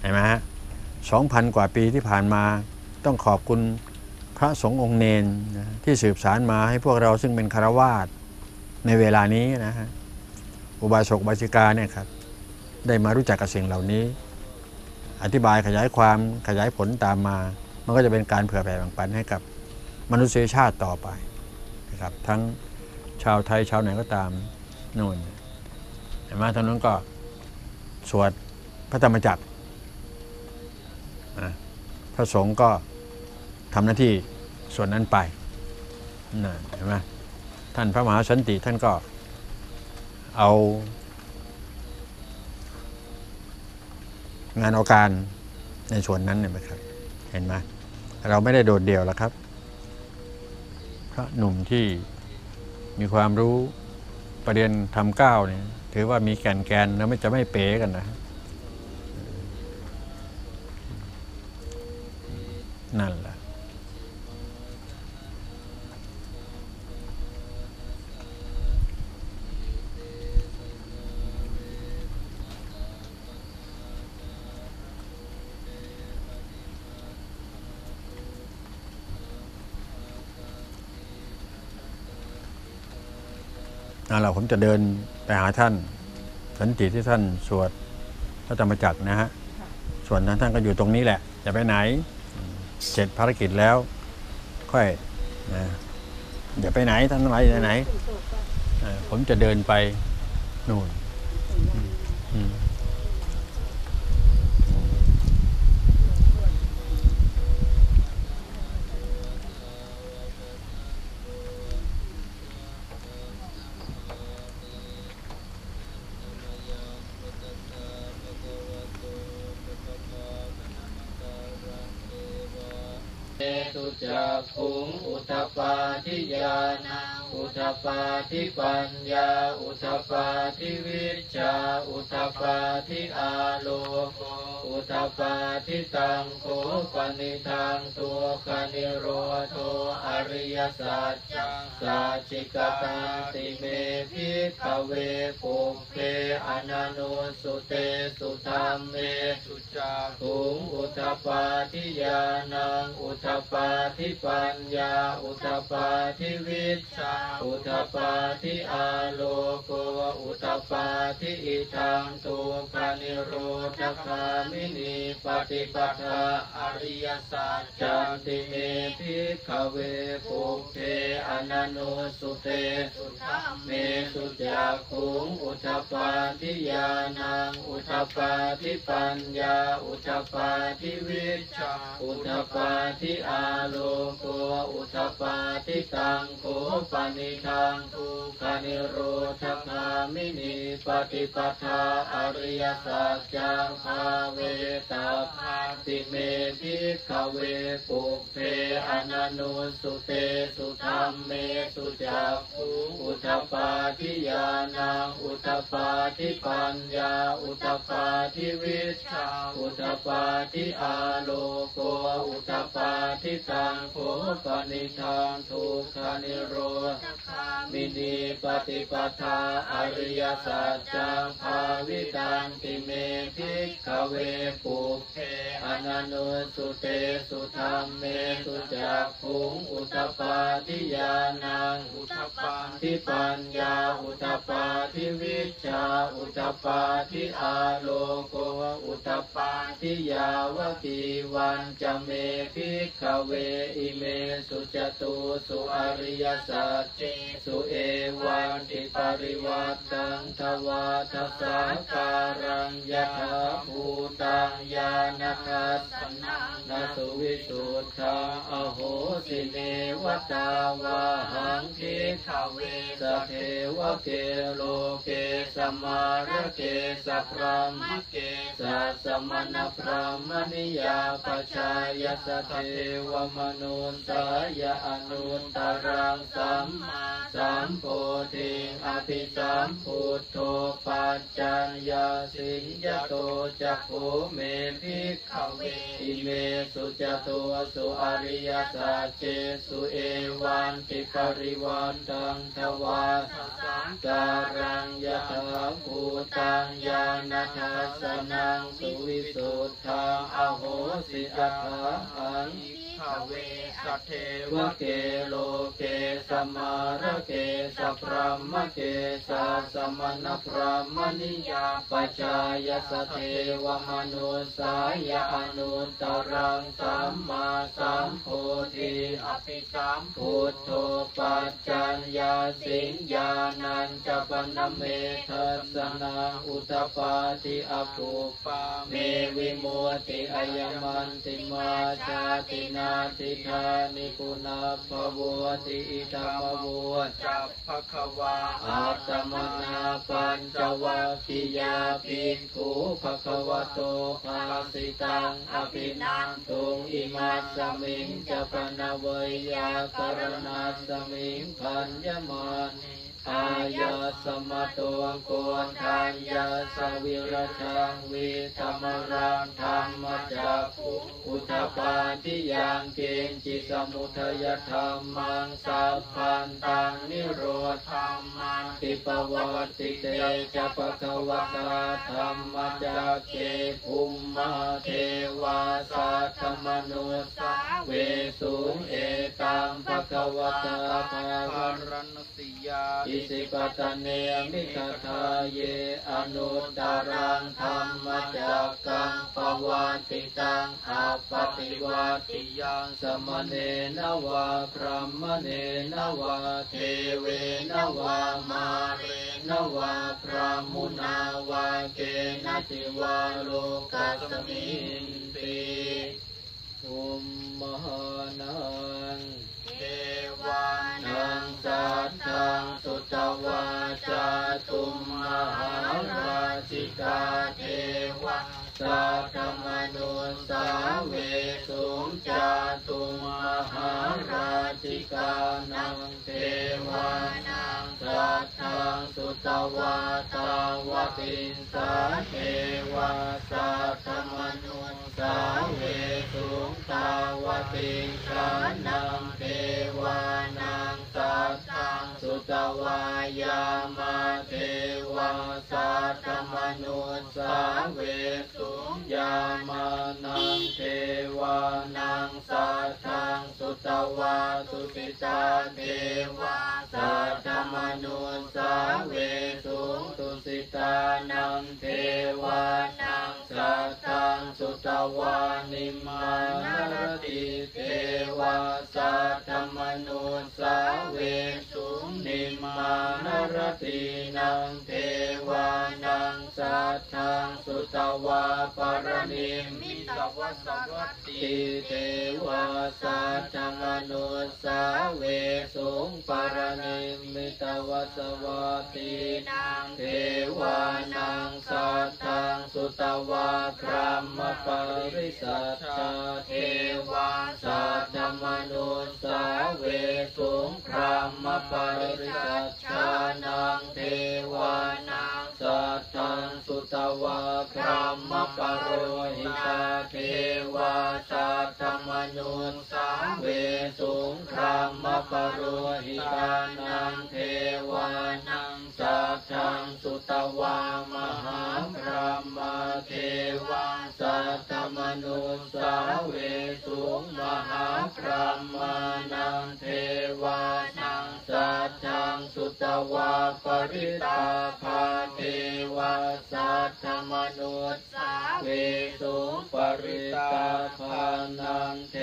เห็นไหมฮะ2,000 กว่าปีที่ผ่านมาต้องขอบคุณพระสงฆ์องค์เนนนะที่สืบสารมาให้พวกเราซึ่งเป็นฆราวาสในเวลานี้นะฮะอุบาสกอุบาสิกาเนี่ยครับได้มารู้จักกับสิ่งเหล่านี้อธิบายขยายความขยายผลตามมามันก็จะเป็นการเผื่อแผ่แบ่งปันให้กับมนุษยชาติต่อไปนะครับทั้งชาวไทยชาวไหนก็ตามนู่นเห็นไหมทางนู้นก็สวดพระธรรมจักรพระสงฆ์ก็ทำหน้าที่ส่วนนั้นไปนะเห็นไหมท่านพระมหาสันติท่านก็เอางานเอาการในส่วนนั้นเนี่ยครับเห็นไหมเราไม่ได้โดดเดี่ยวแล้วครับพระหนุ่มที่มีความรู้ประเด็นทำเก้าเนี่ยถือว่ามีแกนแล้วไม่จะไม่เป๋กันนะนั่นแหละเราผมจะเดินไปหาท่านสันติที่ท่านสวดพระธรรมจักรนะฮะส่วนท่านก็อยู่ตรงนี้แหละจะไปไหนเสร็จภารกิจแล้วค่อยนะอย่าไปไหนท่านอะไรไหนผมจะเดินไปนู่นตุจักขุงอุทปาทิญาณังอุทปาทิปัญญาอุทปาทิวิชชาอุทปาทิอาโลโกอุทปาทิตังโขปนิทังตัวคณิโรโทอริยสัจจังสัจจิกตังติเมภิกขเวปุพเพอนันโนสุเตสุธัมเมตุจักขุงอุทปาทิญาณังอุทปาทิปัญญาอุทปาทิวิชชาอุทปาทิอาโลโกอุทปาทิอิทังตุคานิโรธคามินีปฏิปทาอริยสัจจันติเมภิกขเวปุพเพอนันโนสุเตสุธัมเมสุจักขุงอุทปาทิญาณังอุทปาทิปัญญาอุทปาทิวิชชาอุทปาทิอาโลโกอุทปาทิตังโขปนิทังทุกขานิโรธคามินีปฏิปทาอริยสัจจังภาเวตาภาติเมภิกขเวปุพเพอนันโนสุเตสุธัมเมสุจักขุงอุทปาทิญาณังอุทปาทิปัญญาอุทปาทิวิชชาอุทปาทิอาโลโกอุทปาทิตังโขปนิทังทุกขานิโรธคามินีปฏิปทาอริยสัจจังภาวิตังติเมภิกขเวปุพเพอนันโนสุเตสุธัมเมสุจักขุงอุทปาทิญาณังอุทปาทิปัญญาอุทปาทิวิชชาอุทปาทิอาโลโกอุทปาทิยาวกีวันจะเมภิกขเวอิเมสุจตุสุอริยสัจเจสุเอวันติปริวัตตังทวาทัสสาการังยะถาภูตังญาณทัสสนังนาสุวิสุทธาอโหสิเนวตาวาหังภิกขเวสเทวเกโลเกสมาระเกสัพพมเกสัสมณพรหมนิยาปชายสเทวมนุนตายะอนุตตรังสัมมา สัมโพธิอภิสัมพุทโธปัจจัญญาสิญญโตจักโขเมภิกขเวอิเมสุจตุสุอริยสัจเจสุเอวันติปริวันตังทวาสังการังยะถาภูตังญาณทัสสนังสุวิสุทธังอโหสิอัตถาหังขเวสัทเทวะเกโลเกสมาระเกสัพรหมเกสัสมณพรหมนิยาปัจจายสเทวมนุสายอนุตตรังสัมมาสัมโพธิอภิสัมพุทโธปัจจัญญาสิญญาณัญจปนเมทัสสนังอุตตปาทิอภูปาเมวิโมติอายมันติมาชาตินาทิธานิกุณาภวติอิธรรมวัวจัพพะควาอัตตมนาปัญจวัคคียาภิกขุภควโตภาสิตังอภินันตุงอิมัสสมิงจะปนเวยากรณัสสมิงพัญญมานิอายาสมะตวงโกนทัญญาสวิรชังวิธรรมรังธรรมจักขุอุทปาทิยังเกณจิสมุทยธรรมังสัพพันตังนิโรธรรมังติปวัตติเตจะปะคะวะตาธรรมจักเกภุมมาเทวาสัทธมนุสาเวสุงเอตังภะคะวะตาภะรณสิยาอิสิปตเนมิคทาเยอนุตตรังธรรมจักกังปวัตติตังอัปปติวัตติยังสมเนนวะพรหมเนนวะเทเวนวะมาเรนวะพรหมุนาวะเกณจิวาโลกัสมินติภูมมหานังเทวานังสัทธังสุตวาจาตุมมหาราชิกาเทวะสัทธมนุสาเวสุงจาตุมมหาราชิกานังเทวานังสัทธังสุตวาตาวตินสาเทวะสัทธมนุสาเวสุงตาวตินสานังเทวานังสัทธังสุตวายามาเทวะสัทธมนุสาเวสุงยามานังเทวานังสัทธังสุตวาสุติตาเทวะสัทธมนุสาเวสุงตุสิตานังเทวานังสัทธังสุตวานิมานรติเทวะสัทธมนุสาเวสุงนิมานรตินังเทวานังสัทธังสุตวาปรณิมิตวสวัตติเทวะสัทธมนุสาเวสุงปรณิมิตวสวัตตินังเทวานังสัทธังสุตวาพรหมปริสัทธาเทวะสัทธมนุสาเวสุงพรหมปริสัทธานังเทวานังสัทธังสุตวาพรหมปโรหิตาเทวะสัทธมนุสาเวสุงพรหมปโรหิตานังเทวานังสัทธังสุตวามหาพรหมเทวะสัทธมนุสาเวสุงมหาพรหมนังเทวานังสัทธังสุตวาปริตาภาเทวะสัทธมนุสาเวสุงปริตาภานังเท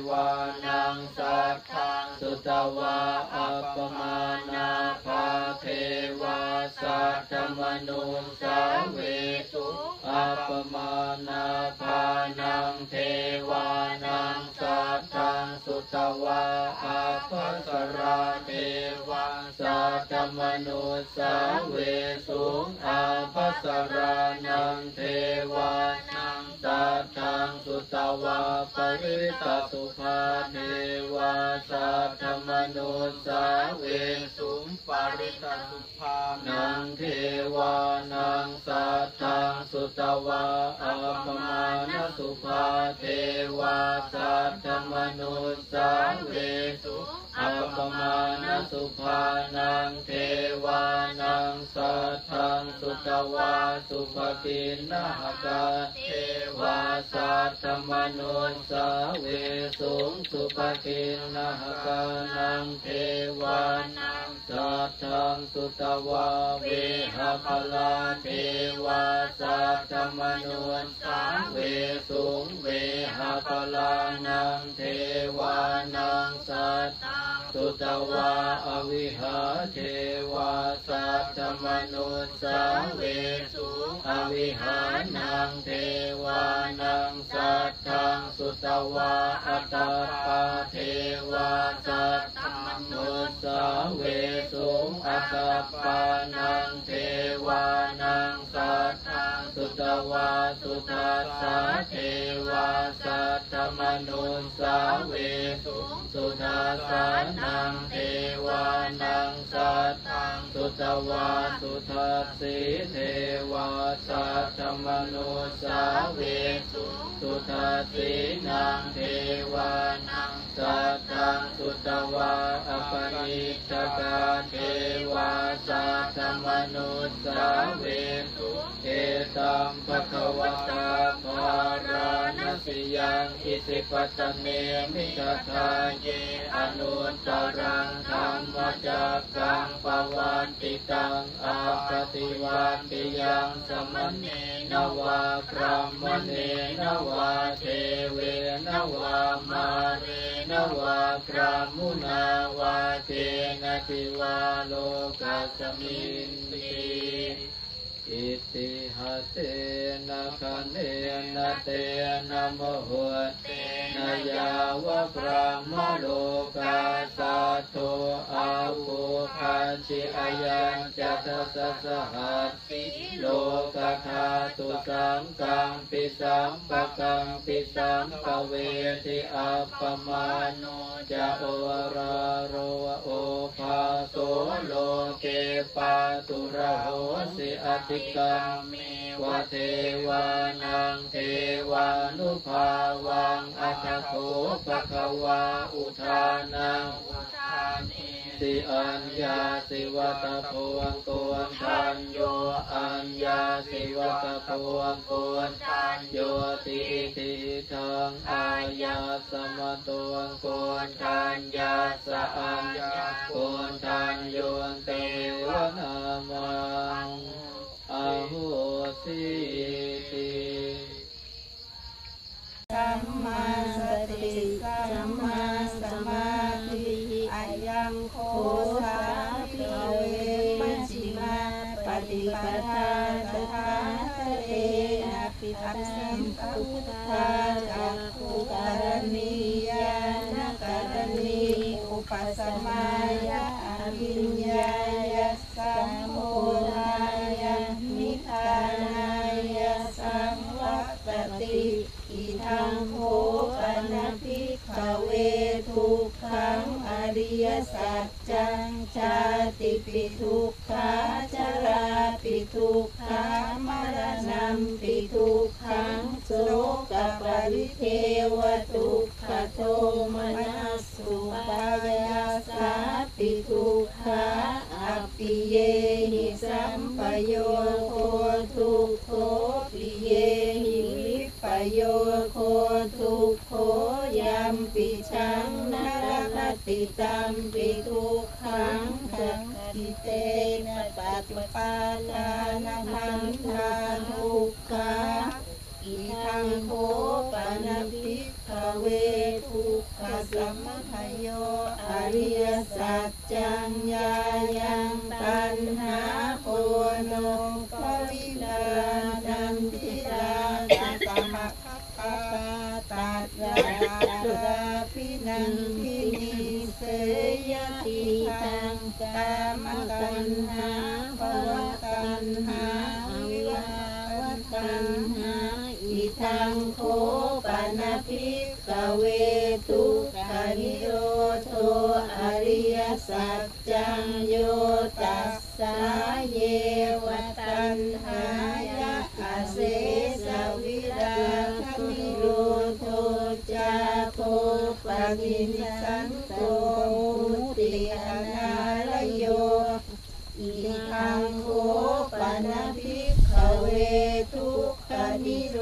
วานังสัทธังสุตวาอัปปมานาภาเทวะสัทธมนุสาเวสุงอัปปมานาภานังเทวานังสัทธังสุตวาอัปปสราเทวะสัทธมนุสาเวสุงอัปปสรานังเทวานังสัทธังสุ ตวาปริตสุภาเทวาสัทธมนุสาเวสุมปริตสุภานังเทวานังสัทธังสุตวาอัปปมานสุภาเทวาสัทธมนุสาเวสุอัปปมาณสุภานังเทวานังสัทธังสุตวาสุภกินนาหกาเทวาสัทธมนุสาเวสุสุภกินนาหกานังเทวานังสัทธังสุตวาเวหภลาเทวาสัทธมนุสาเวสุเวหภลานังเทวานังสัทธังสุตวาอวิหาเทวาสัทธมนุสาเวสุอวิหานังเทวานังสัทธังสุตวาอัตตปาเทวาสัทธมนุสาเวสุอัตตปานังเทวานังสัทธังสุตวาสุทัสสะเทวาสัทธมนุสาเวสุสุทัสสะนังเทวานังสัทธังสุตวาสุทัสสีเทวาสัทธมนุสาเวสุสุทัสสีนังเทวานังสัทธังสุตวาอปนิชฌกาเทวาสัทธมนุสาเวสุเอตัมภควตาภารณสิยังอิสิปตเมมิกทาเยอนุตตรังธรรมจักขังปวันติตังอาปฏิวันติยังสมณเณนวาพรหมเณนวาเทเวนวามาเรนวาพรหมุนาวาเทนะทิวาโลกัสสมินติอิติหัสเตนะคะเนนะเตนะโมโหเตนะยาวะพระมโลกาสัตโตอาภูคันชิอายังจัตสัสหัสสิโลกธาตุสังกังปิสัมปะกังปิสัมปะเวทิอัปปมาโนจะโอราโรโอภาโสโลเกปาตุระโหสิอติกามิวะเทวานังเทวานุภาวังอัตถโขปะคะวาอุทานังอุทานิสิอัญญาสิวัตโพวังโกนทันโยอัญญาสิวัตโพวังโกนทันโยติทิทังอายาสมะโตวังโกนทันยาสะอัญญาโกนทันโยเตวนามังอโหสิติสัมมาสติสัมมาสมาธิอายังโคสาภิเวมัชฌิมาปฏิปทาสทาเตนะปิปัสสัมพุทธาจักขุการณียานการณีอุปสัมมายะอภิญญายะสัมโพธายะนิพพานายะสังวัตติอิทังโภปนะภิกขเวทุกขังอริยสัจจังชาติปิทุกขาชราปิทุกขามรณะปิทุกขังโสกปริเทวทุกขโทมนัสสุปายาสาปิทุกขาอปิเยหิสัมปโยโคทุกโขปิเยหิวิปโยโคทุกโขยัมปิชังนรคติตัมปิทุกขังสังคิเตนะปัจจุปาทานะทันทาทุกขาอิทังโภปนะภิกขเวทุกขสัมภโยอริยสัจจัญญายังตัณหาโพโนปวิดานันทิราตมะคปาตัดราพินังพินิเสยติตังกามตัณหาภวตัณหาวิภาวตัณหาอิทังโคปน ณภิกขเวทุกขานิโรโธอริยสัจจังโยตัสสะเยวตัณหายะอาเสสวิราคนิโรโธจาโคปนิสันโตมุติอนาลโยอิทังโคปนะภิกขเวทุกขานิโร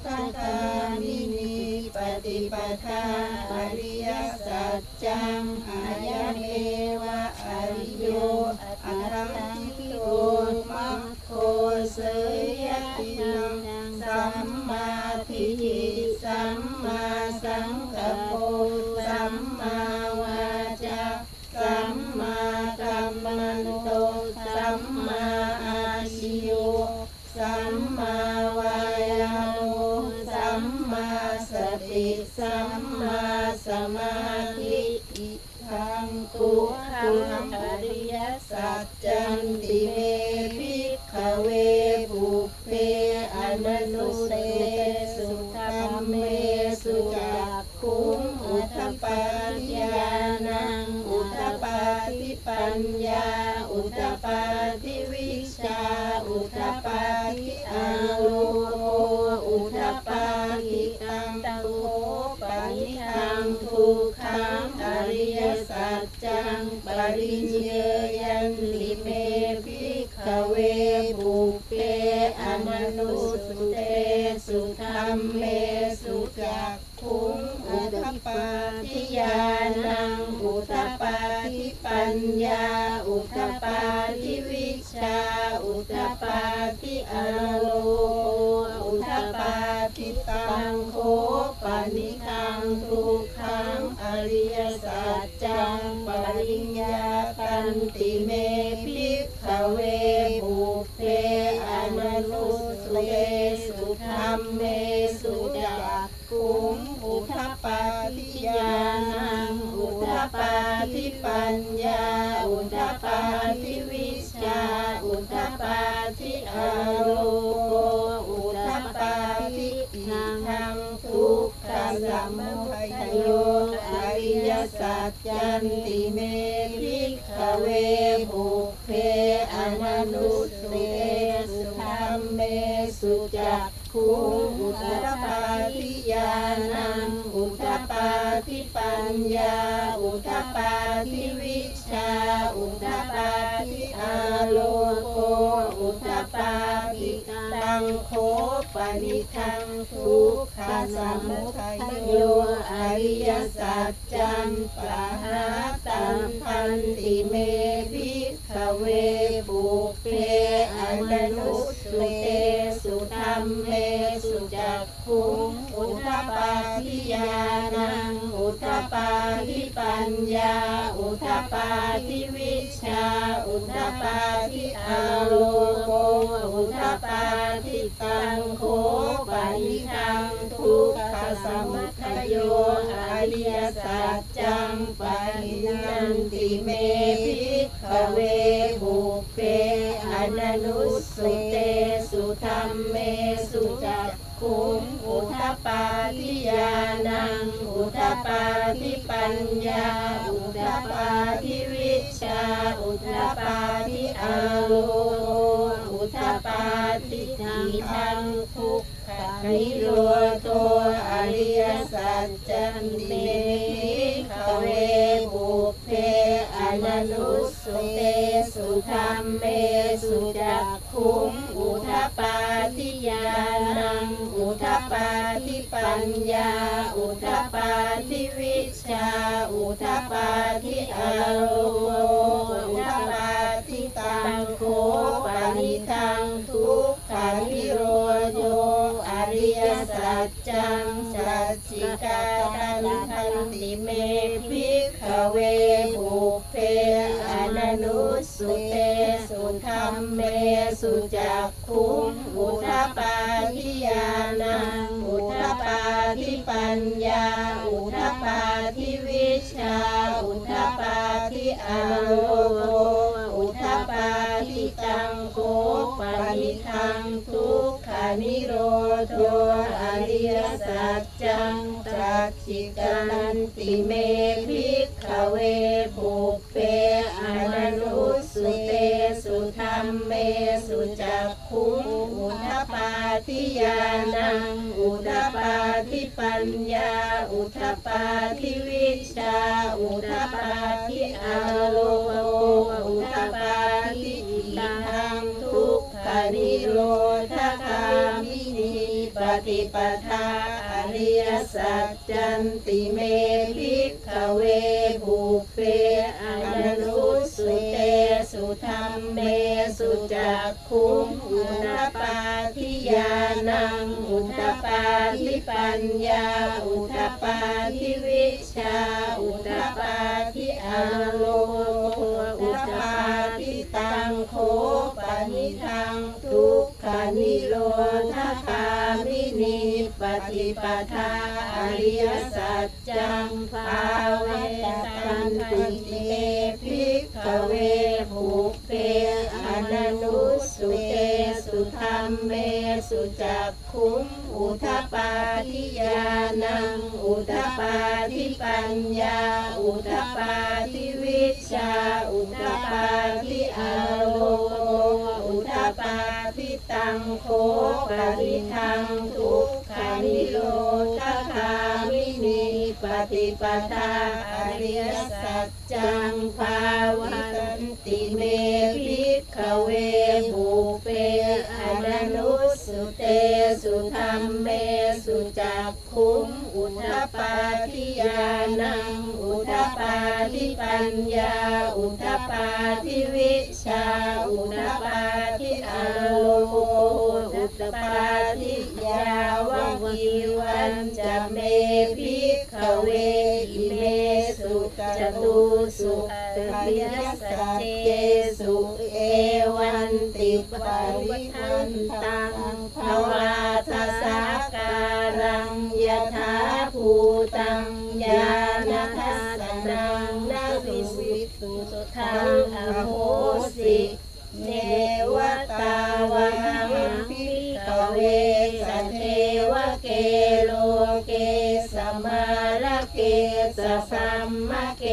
ธคามินีปฏิปทาอริยสัจจังอายะเมวะอริโยอรหันติโกมัคโคเสยตินังสัมมาทิฏฐิสัมมาสังกัปโปสัมมาวาจาสัมมากัมมันโตสัมมาอาชิโยสัมมาวายาโมสัมมาสติสัมมาสมาธิอิทังตุขังอริยสัจจันติเมภิกขเวปุพเพอนันตุเตสุธัมเมสุจักขุงอุทธัปปาทิญาณังอุทธัปปาทิปัญญาอุทธัปปาทิวิชาอุทธัปปาทิอาโลโกอุทธัปปาทิตังโตปะนิทังทุกขังอริยสัจจังปริญเยยันติเมภิกขเวปุพเพอนันตุสุเตสุธัมเมสุจักขุงอุทธัปปาทิญาณังอุทธัปปาทิปัญญาอุทธัปปาทิวิชาอุทธัปปาทิอาโลโกอุทธัปปาทิตังโคปะนิทังทุกขังอริยสัจจังปริญญาตันติเมภิกขเวปุพเพอนันตุสุเตสุธัมเมสุจักขุงอุทธัปปาทิญาณังอุทธัปปาทิปัญญาอุทธัปปาทิวิชาอุทธัปปาทิอาโลโกอุทธัปปาทิอิทังทุกขสมุทัยโยอริยสัจจันติเมภิกขเวปุพเพอนันตุเตสุธัมเมสุจักขุงอุทธัปปาทิญาณังอุทธัปปาทิปัญญาอุทธัปปาทิวิชาอุทธัปปาทิอาโลโกอุทธัปปาทิตังโคปะนิทังทุกขสมุทัยโยอริยสัจจังปะหาตังคันติเมภิกขเวปุพเพอนันตุสุเตสุธัมเมสุจักขุงอุทธัปปาทิญาณังอุทธัปปาทิปัญญาอุทธัปปาทิวิชาอุทธัปปาทิอาโลโกอุทธัปปาทิตังโคปะนิทังทุกขสมุทัยโยอริยสัจจังปริญญันติเมภิกขเวปุพเพอนันตุสุเตสุธัมเมสุจักขุงอุทธัปปาทิญาณังอุทธัปปาทิปัญญาอุทธัปปาทิวิชาอุทธัปปาทิอาโลโกอุทธัปปาทิทังทุกขนิโรโธอริยสัจจันติเมภิกขเวปุพเพอนันตุสุเตสุธัมเมสุจักขุงอุทธัปปาทิญาณังอุทธัปปาทิปัญญาอุทธัปปาทิวิชาอุทธัปปาทิอาโลโกอุทธัปปาทิตังโคปะนิทังทุกขานิโรโธอริยสัจจังสัจจิกาตันทันติเมภิกขเวปุพเพอนันตุสุเตสุธัมเมสุจักขุงอุทธัปปาทิญาณังอุทธัปปาทิปัญญาอุทธัปปาทิวิชาอุทธัปปาทิอาโลโกอุทธัปปาทิตังโคปะนิทังทุกขานิโรโธอริย สัจจังสัจจิกันติเมภิกขเวปุปเปอนันตุสุเตสุธรรมเมสุจักขุงอุทปาทิญาณังอุทปาทิปัญญาอุทปาทิวิชชาอุทปาทิอาโลโกอุทปาทิอิทังทุกขนิโรธคามินีปฏิปทาอริยสัจจันติเมภิกขเวปุปเปอนันตุสุเตสุธรรมเมสุจักขุงอุทปาทิญาณังอุทปาทิปัญญาอุทปาทิวิชชาอุทปาทิอาโลโกอุทปาทิตังโคปนิทังทุกขานิโรธคามินีปฏิปทาอริยสัจจังภาเวตันติเตภิกขเวปุปเปอนันตุสุเตสุธรรมเมสุจักขุงอุทปาทิญาณังอุทปาทิปัญญาอุทปาทิวิชชาอุทปาทิอาโลโกอุทปาทิตังโคปริทังทุกขานิโรธคามินีปฏิปทาอริยสัจจังภาวันติเมภิกขเวปุปเปอนันตุสุเตสุธรรมเมสุจักขุงอุทปาทิญาณังอุทปาทิปัญญาอุทปาทิวิชชาอุทปาทิอาโลโกอุทปาทิยาวกีวันจะเมภิกขเวอิเมสุจตุสุตริยสัจเจสุเอวันติปริวันตังภวาทัสสะการังยถาภูตังญาณทัสสนังนาวิสิตุทังอโหสิเนวตาวะหังภิกขเวสัทเทวเกโลเกสมาระเกสสัมมะเก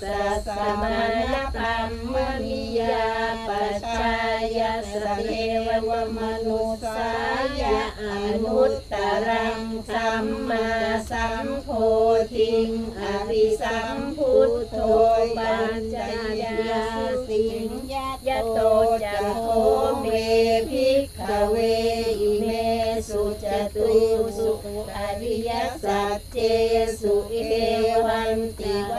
สสมานะธัมมนิยาปัจจายสเทวมนุสายะอนุตตรังสัมมาสัมโพธิงอภิสัมพุทโธปัญจยาสิงยะโตจะโคเมภิกขเวอิเมสุจตุสุอริยสัจเจสุเอวันติป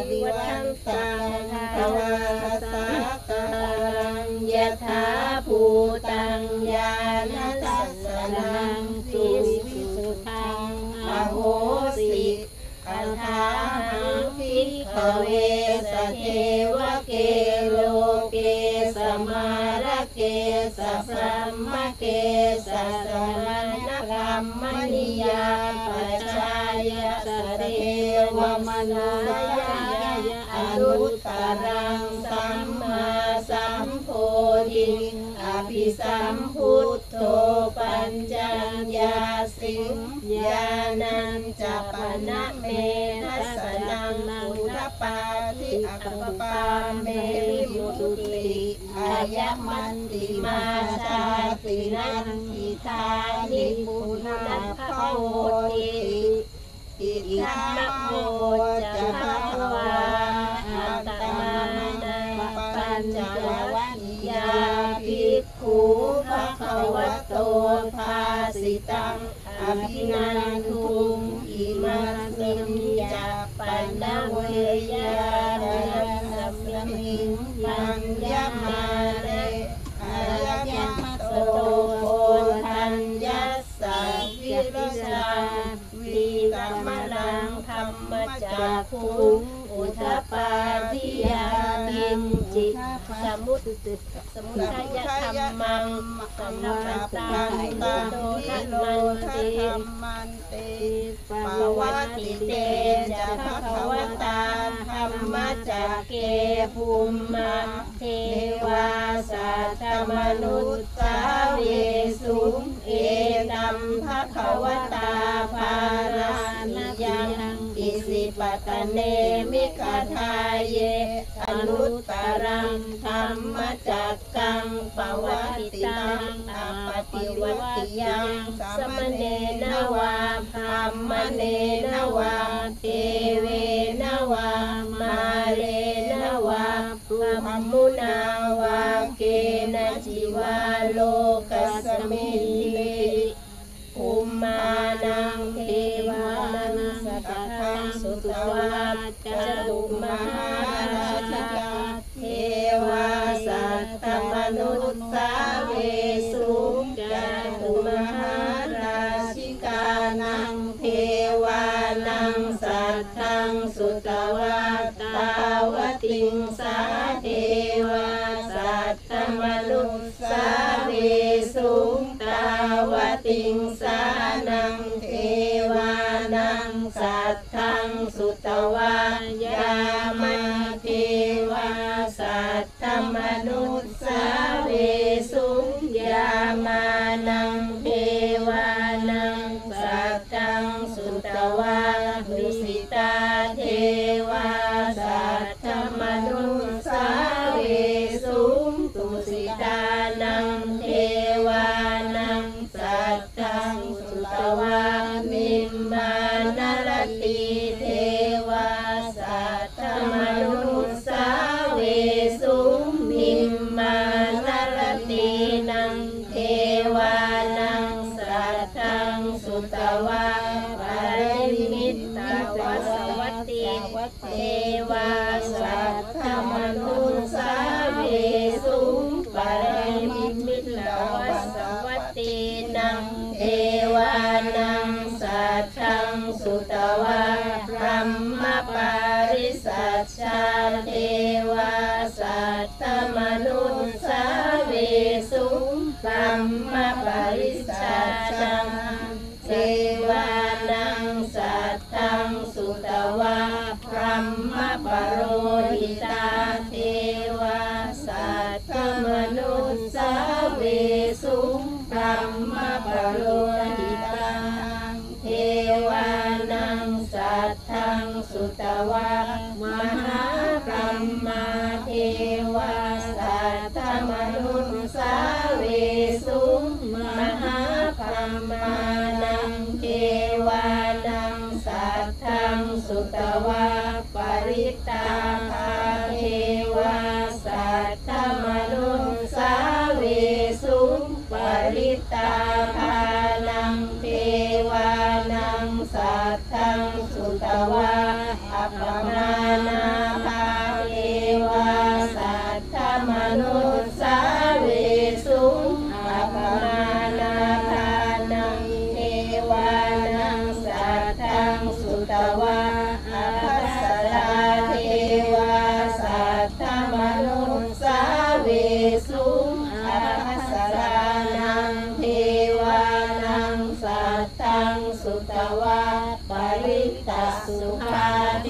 ริวัฏตังภวาทัสสะการังยถาภูตังญาณทัสสนังติวิสุทังอโหสิอัฏฐาหังภิกขเวสเทวเกโลเกสมาระเกสสัมมะเกสสมานะธัมมนิยาปัจจายสเทวมนุสายะอนุตตรังสัมมาสัมโพธิงอภิสัมพุทโธปัญจญาสิงญาณัญจะปนะเมทัสสนังอุทปาทิอัปปปาเมมุตุติอายมันติมาชาตินันทิธานิปุณะภโวติอิทัมมะโมจะภวาอัตตมานังปัญจวัคคียาภิกขุภควโตภาสิตังอภินันทุงอิมัสมิงจะปันนเวยานัสสมิงยังยะมาเรอายะมะโตโพธัญญัสสะวิริชาวิตมะนังธัมมจักขุงอุทปาทิญาณิจิตสมุทัยธัมมังสัมปัตตังโตทัมมันติปวัตติเตจะภควตาธัมมจักเกภูมิมาเทวาสัตตมนุสสาเวสุเอตัมภควตาภา ตเนมิคทาเยอนุตตรังธรรมจักกังปวัตติตังอปฏิวัติยังสมเนนวาพรหมเนนวาเทเวนวามาเลนวาพรหมุนาวาเกณจิวาโลกัสมิติอุมมานังเทวานังสัทธังสุตวาจตุมหาราชาเทวาสัตตมนุษสาเวสุจตุมหาราชิกานังเทวานังสัทธังสุตวาตาวติงสาเทวาสัตตมนุษสาเวสุตาวติงสานังเทวานังสัทธังสุตวายามาเทวาสัตตมนุษสาเวสุยามานังเทวานังสัตตังสุตวาดุสิตาเทวาสัตตมนุษสาเวสุตุสิตานังเทวานังสัตตังสุตวามิมมานรติเทวาสัตตมนุษสาเวสุมิมมานรตินังเทวานังสัตตังสุตวาปริมิตตวัสวัตติเทวาสัตตมนุษสาเวสุปริมิตตวัสวัตตินังเทวานังสัตตังสุตวาพรหมปาริสัชชาเทวาสัตตมนุษสาเวสุพรหมปาริสัชชาเทวานังสัตตังสุตวาพรหมปโรหิตาเทวาสัตตมนุษสาเวสุพรหมปโรหิตาเทวานังสัตตังสุตวามหาพรหมาเทวาสัตตมนุษสาเวสุมหาพรหมานังเทวานังสัตตังสุตวาปริตาภาเทวาสัตตมนุษสาเวสุปริตาภานังเทวานังสัตตังสุตวาอัปปมานาภาเทวาสัตตมนุษสาเวสุอัปปมานาภานังเทวานังสัตตังสุตวาอัปปสราเทวาสัตตมนุษสาเวสุอัปปสรานังเทวานังสัตตังสุตวาปริตตสุภาเท